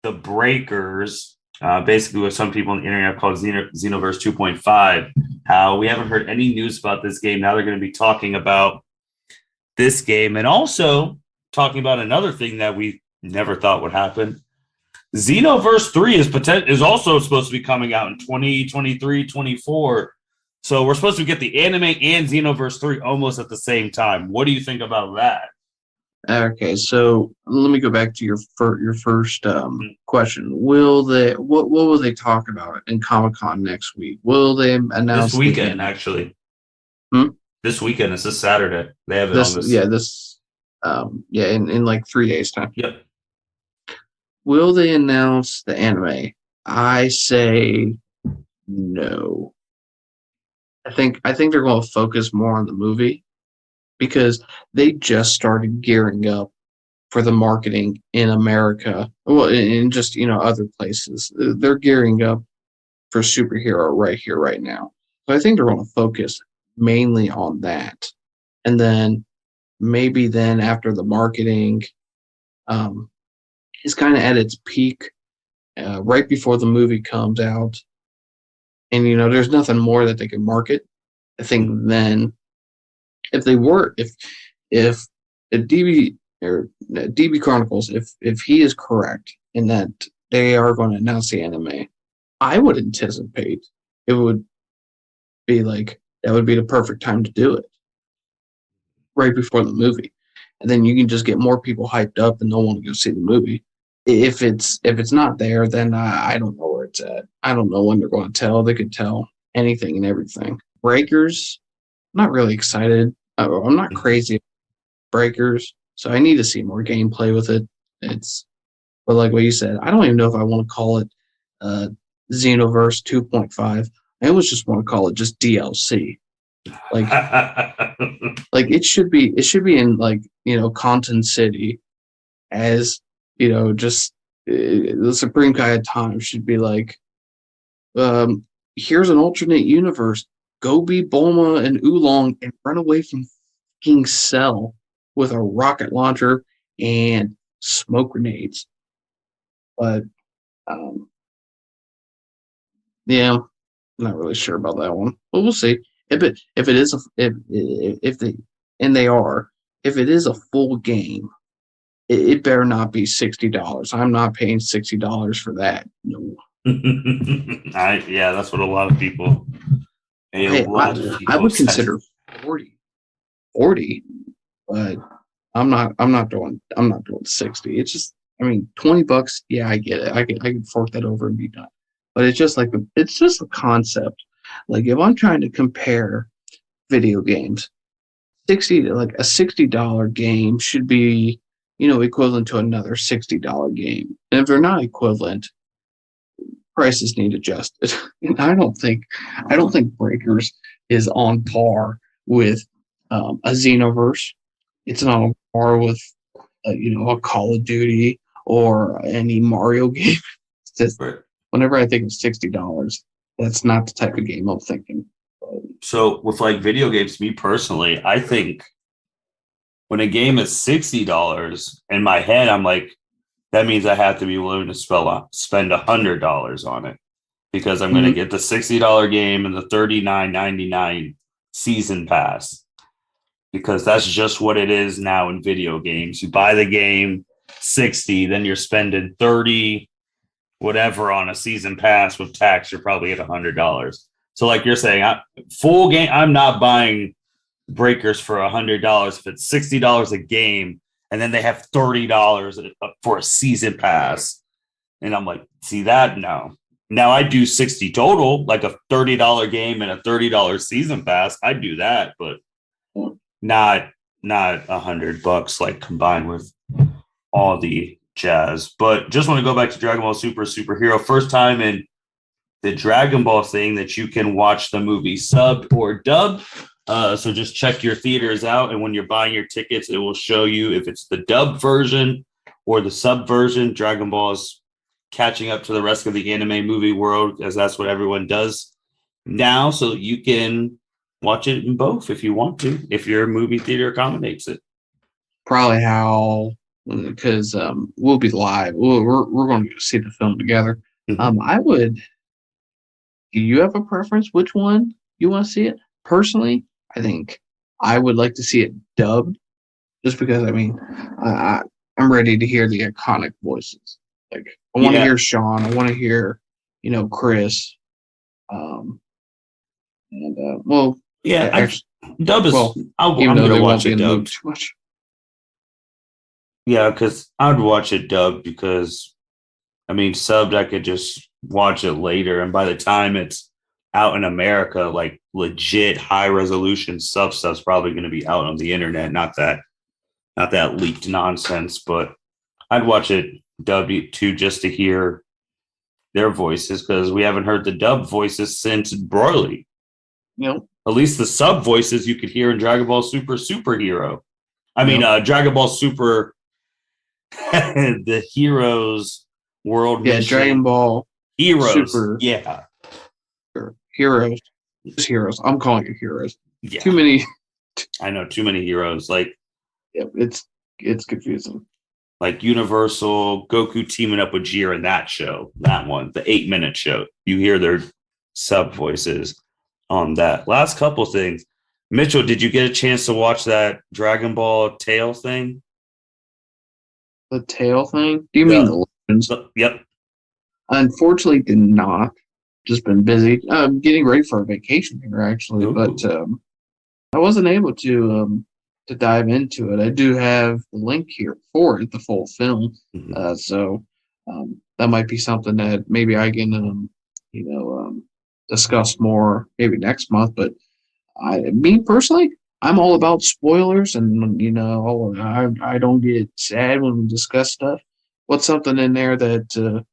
the Breakers, basically what some people on the internet call Xenoverse 2.5. How we haven't heard any news about this game. Now they're going to be talking about this game, and also talking about another thing that we never thought would happen. Xenoverse 3 is also supposed to be coming out in 2023, 24. So we're supposed to get the anime and Xenoverse 3 almost at the same time. What do you think about that? Okay, so let me go back to your first question. What will they talk about in Comic-Con next week? Will they announce this weekend? Actually, this weekend. It's this Saturday. They have it on this. Yeah, in like 3 days time. Yep. Will they announce the anime? I say no. I think they're going to focus more on the movie because they just started gearing up for the marketing in America. Well, in just other places, they're gearing up for superhero right here, right now. So I think they're going to focus mainly on that, and then maybe then after the marketing um, is kind of at its peak, right before the movie comes out, and there's nothing more that they can market. I think then if they were if DB or DB Chronicles, if he is correct in that they are going to announce the anime, I would anticipate it would be like that would be the perfect time to do it right before the movie, and then you can just get more people hyped up and they'll want to go see the movie. If it's not there, then I don't know where it's at. I don't know when they're going to tell. They could tell anything and everything. Breakers, I'm not really excited. I'm not crazy about Breakers, so I need to see more gameplay with it. But like what you said, I don't even know if I want to call it uh, Xenoverse 2.5. I almost just want to call it just DLC. Like it should be in like Content City as just the Supreme Kai of Time should be like here's an alternate universe. Go be Bulma and Oolong and run away from fucking Cell with a rocket launcher and smoke grenades. But um, yeah, I'm not really sure about that one. But we'll see. If it is if they and they are if it is a full game, it better not be $60. I'm not paying $60 for that. No. Yeah, that's what a lot of people. Hey, I would consider 40, but I'm not doing 60. It's just, I mean, $20. Yeah, I get it. I can fork that over and be done. But it's just a concept. Like if I'm trying to compare video games, like a $60 game should be equivalent to another $60 game. And if they're not equivalent, prices need adjusted. And I don't think Breakers is on par with a Xenoverse. It's not on par with a Call of Duty or any Mario game. It's just Right. whenever I think of $60, that's not the type of game I'm thinking. So with like video games, me personally, I think when a game is $60, in my head, I'm like, that means I have to be willing to spend $100 on it because I'm going to get the $60 game and the $39.99 season pass because that's just what it is now in video games. You buy the game 60, then you're spending 30 whatever on a season pass with tax. You're probably at $100. So like you're saying, full game, I'm not buying Breakers for $100 if it's $60 a game. And then they have $30 for a season pass. And I'm like, see that? No. Now I do 60 total, like a $30 game and a $30 season pass. I do that, but not $100 like combined with all the jazz. But just want to go back to Dragon Ball Super Hero. First time in the Dragon Ball thing that you can watch the movie subbed or dubbed. So just check your theaters out, and when you're buying your tickets, it will show you if it's the dub version or the sub version. Dragon Ball is catching up to the rest of the anime movie world, as that's what everyone does now. So you can watch it in both if you want to, if your movie theater accommodates it. Probably how, because we'll be live. We're going to go see the film together. I would. Do you have a preference? Which one you want to see it? Personally, I think I would like to see it dubbed, just because I'm ready to hear the iconic voices. Like I want to hear Sean. I want to hear, Chris. Dub is. Well, I'm even though going they to won't watch be it in the movie dubbed. too much. Yeah, because I would watch it dubbed because, I mean, subbed I could just watch it later, and by the time it's out in America, like legit high resolution stuff's probably going to be out on the internet. Not that leaked nonsense, but I'd watch it dubbed too just to hear their voices because we haven't heard the dub voices since Broly. at least the sub voices you could hear in Dragonball Super Hero. I mean, Dragonball Super, the Heroes World Yeah, Mission. Dragon Ball Heroes. Super. Yeah. Heroes. Just Heroes. I'm calling it Heroes. Yeah. Too many. I know, too many heroes. Like, Yeah, it's confusing. Like Universal, Goku teaming up with Jiren in that show, that one, the 8-minute show. You hear their sub voices on that. Last couple things. Mitchell, did you get a chance to watch that Dragon Ball Tail thing? The tail thing? Do you mean the Legends? Yep. Unfortunately, did not. Just been busy. Getting ready for a vacation here, actually. Ooh. But I wasn't able to dive into it. I do have the link here for it, the full film. Mm-hmm. So that might be something that maybe I can, discuss more maybe next month. But me personally, I'm all about spoilers, and I don't get sad when we discuss stuff. What's something in there that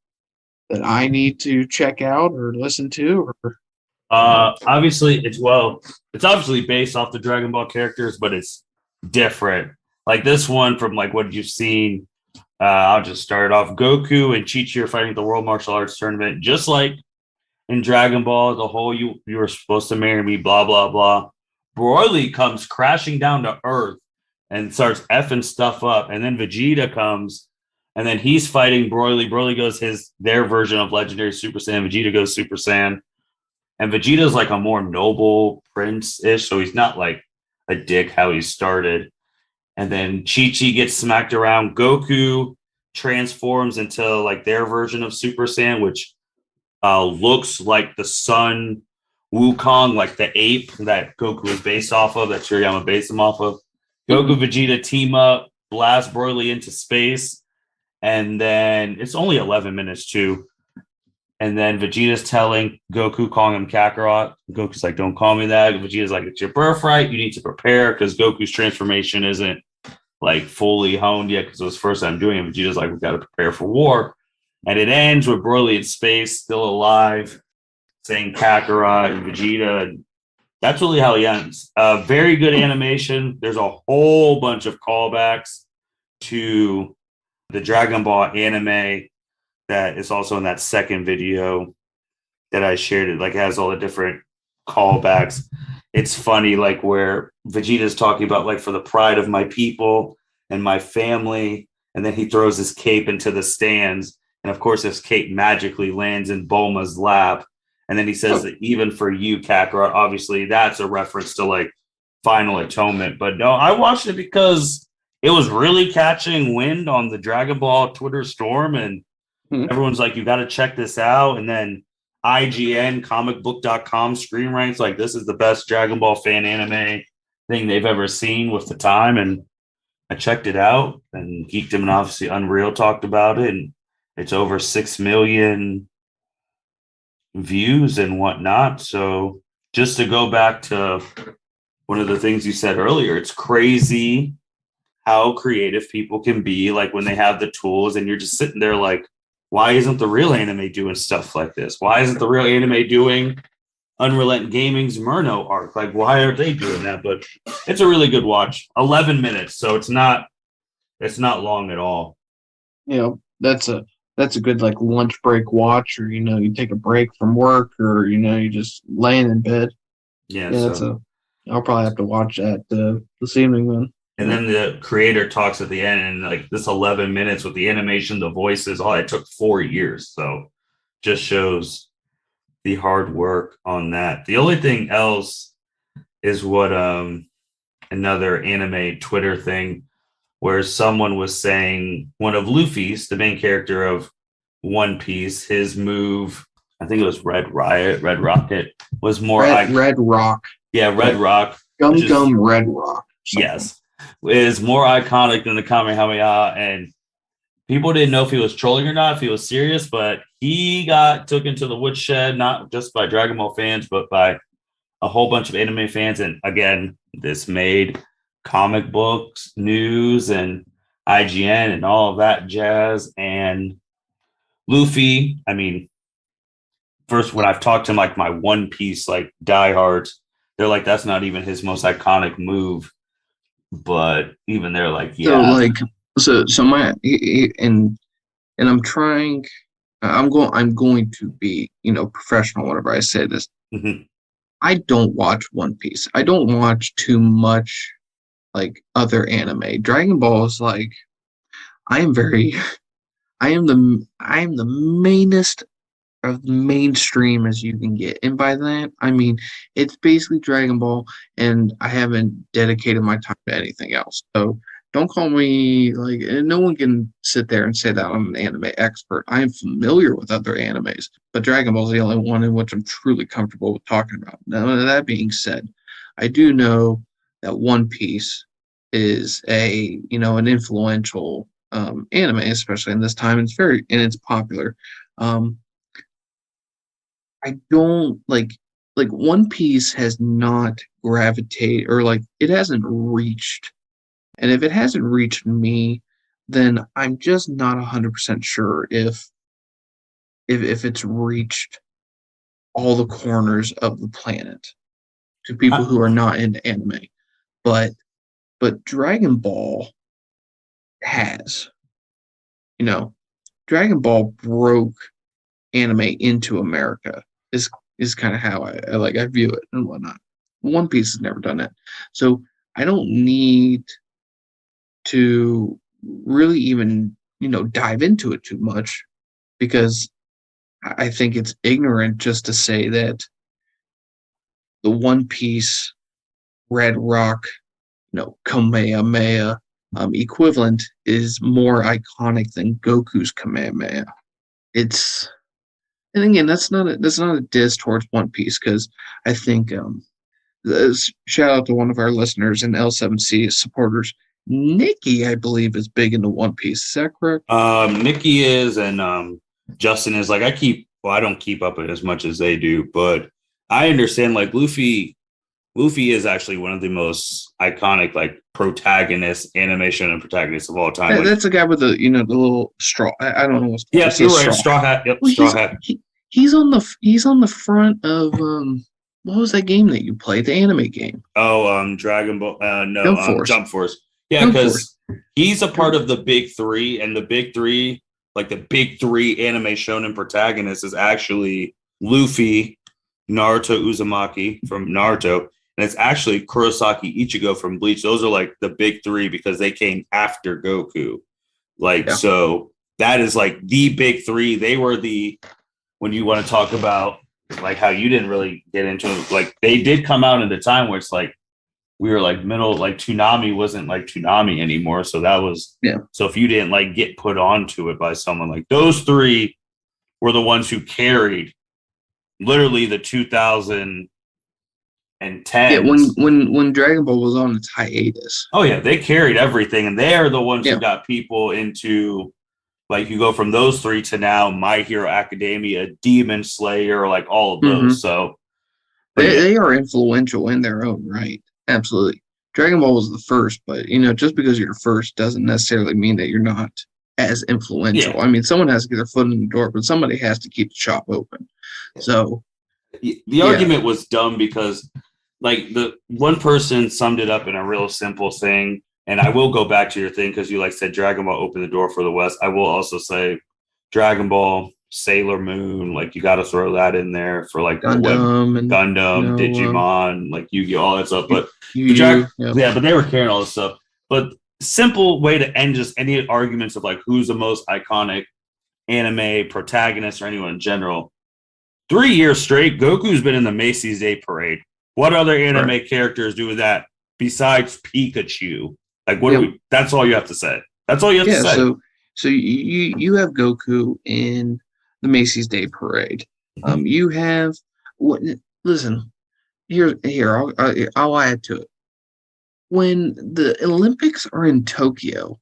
I need to check out or listen to? Or Obviously, it's obviously based off the Dragon Ball characters, but it's different. Like this one from like what you've seen. I'll just start off. Goku and Chi-Chi are fighting the World Martial Arts Tournament, just like in Dragon Ball. The whole you were supposed to marry me, blah blah blah. Broly comes crashing down to Earth and starts effing stuff up, and then Vegeta comes, and then he's fighting Broly. Broly goes their version of Legendary Super Saiyan. Vegeta goes Super Saiyan, and Vegeta's like a more noble prince-ish, so he's not like a dick how he started. And then Chi-Chi gets smacked around. Goku transforms into like their version of Super Saiyan, which looks like the Sun Wukong, like the ape that Goku is based off of, that Shirayama based him off of. Goku, Vegeta team up, blast Broly into space, and then it's only 11 minutes too. And then Vegeta's telling Goku, calling him Kakarot. Goku's like, don't call me that. Vegeta's like, it's your birthright. You need to prepare because Goku's transformation isn't like fully honed yet because it was the first time doing it. Vegeta's like, we've got to prepare for war. And it ends with Broly in space, still alive, saying Kakarot and Vegeta. And that's really how he ends. Very good animation. There's a whole bunch of callbacks to the Dragon Ball anime that is also in that second video that I shared. It like has all the different callbacks. It's funny, like where Vegeta's talking about like for the pride of my people and my family, and then he throws his cape into the stands, and of course his cape magically lands in Bulma's lap, and then he says that even for you, Kakarot. Obviously, that's a reference to like Final Atonement. But no, I watched it because it was really catching wind on the Dragon Ball Twitter storm, and everyone's like, you got to check this out. And then IGN, comicbook.com screen ranks like this is the best Dragon Ball fan anime thing they've ever seen with the time. And I checked it out, and Geekdom and obviously Unreal talked about it. And it's over 6 million views and whatnot. So just to go back to one of the things you said earlier, it's crazy how creative people can be, like when they have the tools and you're just sitting there like, why isn't the real anime doing stuff like this? Why isn't the real anime doing Unrelenting Gaming's Murno arc? Like, why aren't they doing that? But it's a really good watch. 11 minutes, so it's not long at all. That's a good like lunch break watch, or you take a break from work, or you just laying in bed. I'll probably have to watch that this evening then. And then the creator talks at the end, and like this 11 minutes with the animation, the voices, all it took 4 years. So just shows the hard work on that. The only thing else is what another anime Twitter thing where someone was saying one of Luffy's, the main character of One Piece, his move, I think it was Red Rocket, was more Red Rock. Yeah, Red Rock. Gum Red Rock. Yes. Is more iconic than the Kamehameha, and people didn't know if he was trolling or not, if he was serious, but he got took into the woodshed, not just by Dragon Ball fans, but by a whole bunch of anime fans. And again, this made comic books, news, and IGN and all of that jazz. And Luffy, I mean, first when I've talked to like my One Piece like diehards, they're like, that's not even his most iconic move. But even they're like, So yeah. like so my and I'm trying. I'm going to be professional whenever I say this. Mhm. I don't watch One Piece. I don't watch too much like other anime. Dragon Ball is like I am very I am the mainest of mainstream as you can get. And by that I mean it's basically Dragon Ball and I haven't dedicated my time to anything else. So don't call me like and no one can sit there and say that I'm an anime expert. I am familiar with other animes, but Dragon Ball is the only one in which I'm truly comfortable with talking about. Now that being said, I do know that One Piece is a an influential anime, especially in this time. It's popular. Um, I don't like One Piece has not gravitated or like it hasn't reached, and if it hasn't reached me, then I'm just not 100% sure if it's reached all the corners of the planet to people I, who are not into anime. But Dragon Ball has, you know, Dragon Ball broke anime into America is kind of how I view it and whatnot. One Piece has never done that, so I don't need to really even dive into it too much because I think it's ignorant just to say that the One Piece Red Rock Kamehameha equivalent is more iconic than Goku's Kamehameha. It's And again, that's not a diss towards One Piece because I think shout out to one of our listeners and L7C supporters. Nikki, I believe, is big into One Piece. Is that correct? Nikki is, and Justin is. Like, I don't keep up as much as they do, but I understand. Like, Luffy is actually one of the most iconic, like, protagonists, animation and protagonists of all time. That's the guy with the the little straw. I don't know what's Yeah, you're right. straw. Straw hat. Yep, Well, straw hat. he's on the front of what was that game that you played? The anime game. Oh, Dragon Ball. No, Jump Force. Jump Force. Yeah, Jump Force. because he's a part of the big three, and the big three, like the big three anime shonen protagonists, is actually Luffy, Naruto Uzumaki from Naruto, and it's actually Kurosaki Ichigo from Bleach. Those are like the big three because they came after Goku. Like, Yeah. so that is like the big three. They were when you want to talk about like how you didn't really get into it, like they did come out at a time where it's like we were like middle, like Toonami wasn't like Toonami anymore. So that was, so if you didn't like get put onto it by someone, like those three were the ones who carried literally the 2010s. Yeah, when Dragon Ball was on its hiatus. Oh yeah, they carried everything, and they're the ones who got people into, like, you go from those three to now My Hero Academia, Demon Slayer, like all of those. So they are influential in their own right. Absolutely. Dragon Ball was the first, but just because you're first doesn't necessarily mean that you're not as influential. Yeah. I mean, someone has to get their foot in the door, but somebody has to keep the shop open. So the argument was dumb because like the one person summed it up in a real simple thing. And I will go back to your thing because you like said Dragon Ball opened the door for the West. I will also say Dragon Ball, Sailor Moon, like you got to throw that in there for like Gundam, Digimon, like Yu-Gi-Oh, all that stuff. But but they were carrying all this stuff. But simple way to end just any arguments of like who's the most iconic anime protagonist or anyone in general. 3 years straight, Goku's been in the Macy's Day Parade. What other anime characters do that besides Pikachu? Like, what do we? That's all you have to say. That's all you have to say. So you have Goku in the Macy's Day Parade. You have listen here. I'll add to it. When the Olympics are in Tokyo,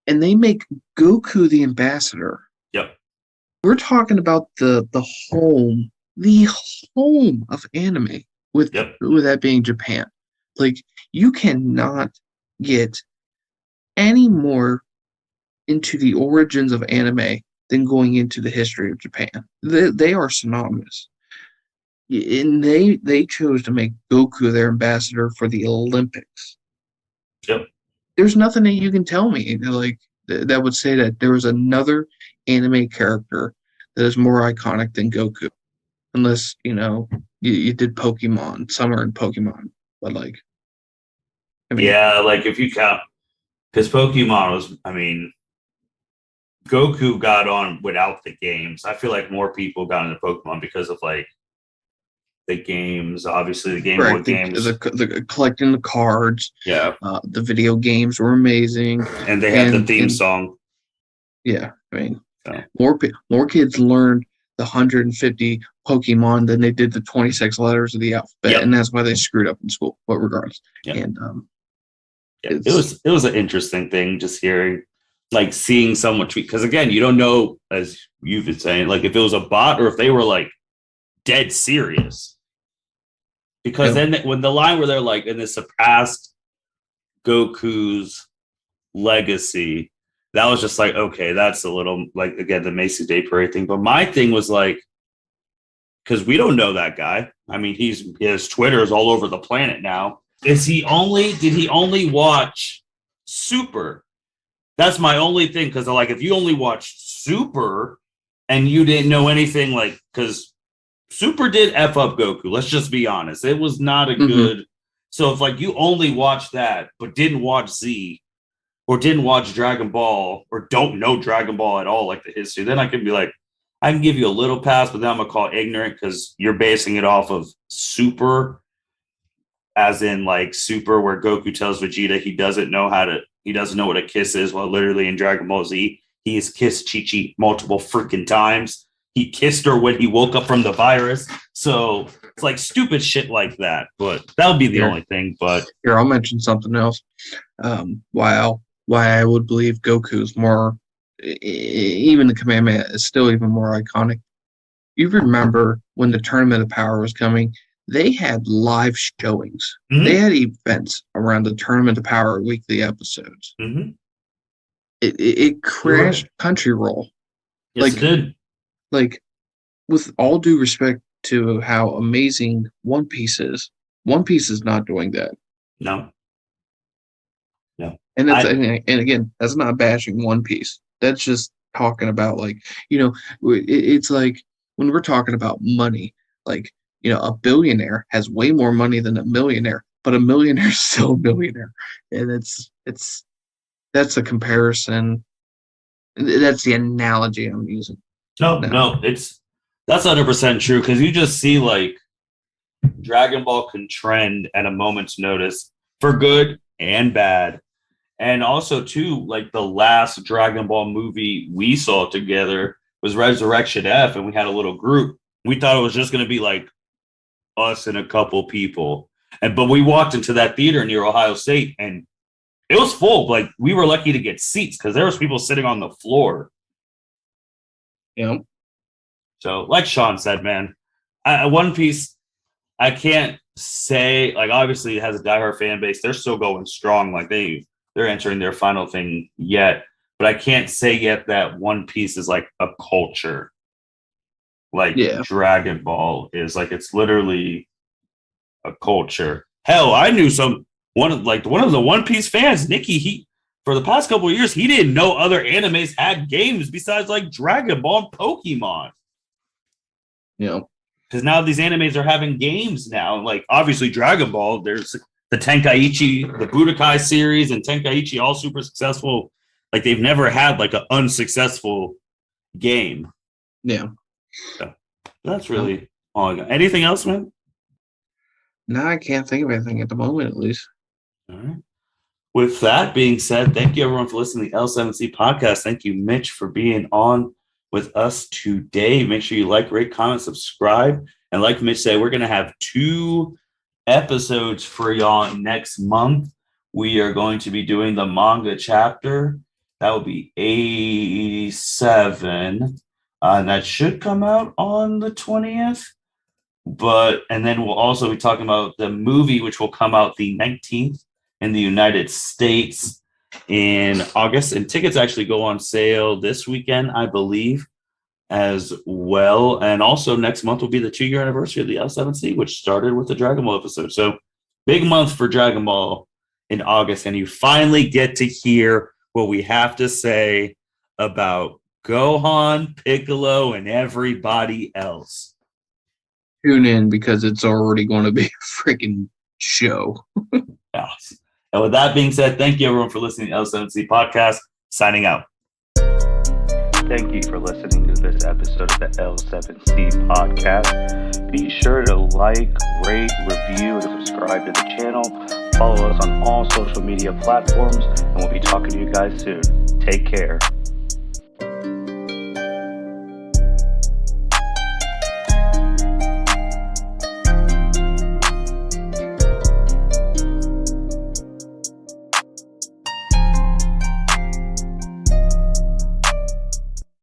and they make Goku the ambassador. Yep. We're talking about the home of anime with that being Japan. Like you cannot get any more into the origins of anime than going into the history of Japan. They are synonymous. And they chose to make Goku their ambassador for the Olympics. Yep. There's nothing that you can tell me like that would say that there was another anime character that is more iconic than Goku, unless you did Pokemon, Summer and Pokemon, but like, I mean, yeah, like if you count, because Pokemon was, I mean, Goku got on without the games. I feel like more people got into Pokemon because of like the games, obviously the Game Boy games. The collecting the cards, Yeah, the video games were amazing, and they had the theme song. Yeah, I mean, more kids learned the 150 Pokemon than they did the 26 letters of the alphabet, and that's why they screwed up in school. But regardless, and it was an interesting thing just hearing, like seeing someone tweet, because again, you don't know, as you've been saying, like if it was a bot or if they were like dead serious. Because then when the line where they're like, and it surpassed Goku's legacy, that was just like, okay, that's a little like, again, the Macy's Day Parade thing. But my thing was like, because we don't know that guy. I mean, his Twitter is all over the planet now. Did he only watch Super? That's my only thing. Because like, if you only watched Super and you didn't know anything, like, because Super did F up Goku. Let's just be honest. It was not a good. So if like you only watched that, but didn't watch Z or didn't watch Dragon Ball or don't know Dragon Ball at all, like the history, then I could be like, I can give you a little pass, but then I'm going to call it ignorant because you're basing it off of Super, as in like Super, where Goku tells Vegeta he doesn't know what a kiss is, while literally in Dragon Ball Z, he has kissed Chi-Chi multiple freaking times. He kissed her when he woke up from the virus. So it's like stupid shit like that. But that would be the only thing. But here, I'll mention something else. Why I would believe Goku's more, even the Kamehameha is still even more iconic. You remember when the Tournament of Power was coming, they had live showings. Mm-hmm. They had events around the Tournament of Power weekly episodes. Mm-hmm. It crashed Crunchyroll. Yes, it did. Like, with all due respect to how amazing One Piece is not doing that. No. And and again, that's not bashing One Piece. That's just talking about like, it's like when we're talking about money, like, a billionaire has way more money than a millionaire, but a millionaire is still a millionaire. And that's a comparison. That's the analogy I'm using. No, that's 100% true, because you just see like Dragon Ball can trend at a moment's notice for good and bad. And also too, like the last Dragon Ball movie we saw together was Resurrection F, and we had a little group. We thought it was just going to be like us and a couple people, but we walked into that theater near Ohio State and it was full. Like we were lucky to get seats because there was people sitting on the floor. Yeah. So, like Sean said, man, One Piece, I can't say, like, obviously it has a diehard fan base. They're still going strong. Like they're entering their final thing yet, but I can't say yet that One Piece is like a culture. Like Dragon Ball is, like, it's literally a culture. Hell, I knew one of the One Piece fans, Nikki. For the past couple of years, he didn't know other animes had games besides like Dragon Ball and Pokemon. Yeah. Because now these animes are having games now. Like, obviously, Dragon Ball, there's the Tenkaichi, the Budokai series, and Tenkaichi, all super successful. Like, they've never had like an unsuccessful game. Yeah. So that's really all I got. Anything else, man? No, I can't think of anything at the moment, at least. All right. With that being said, thank you everyone for listening to the L7C podcast. Thank you, Mitch, for being on with us today. Make sure you like, rate, comment, subscribe. And like Mitch said, we're going to have 2 episodes for y'all next month. We are going to be doing the manga chapter. That will be 87. And that should come out on the 20th. And then we'll also be talking about the movie, which will come out the 19th. In the United States in August, and tickets actually go on sale this weekend, I believe. as well. And also next month will be the 2-year anniversary of the L7C, which started with the Dragon Ball episode. So big month for Dragon Ball in August. And you finally get to hear what we have to say about Gohan, Piccolo, and everybody else. Tune in because it's already going to be a freaking show. Yes. And with that being said, thank you everyone for listening to L7C Podcast. Signing out. Thank you for listening to this episode of the L7C Podcast. Be sure to like, rate, review, and subscribe to the channel. Follow us on all social media platforms, and we'll be talking to you guys soon. Take care.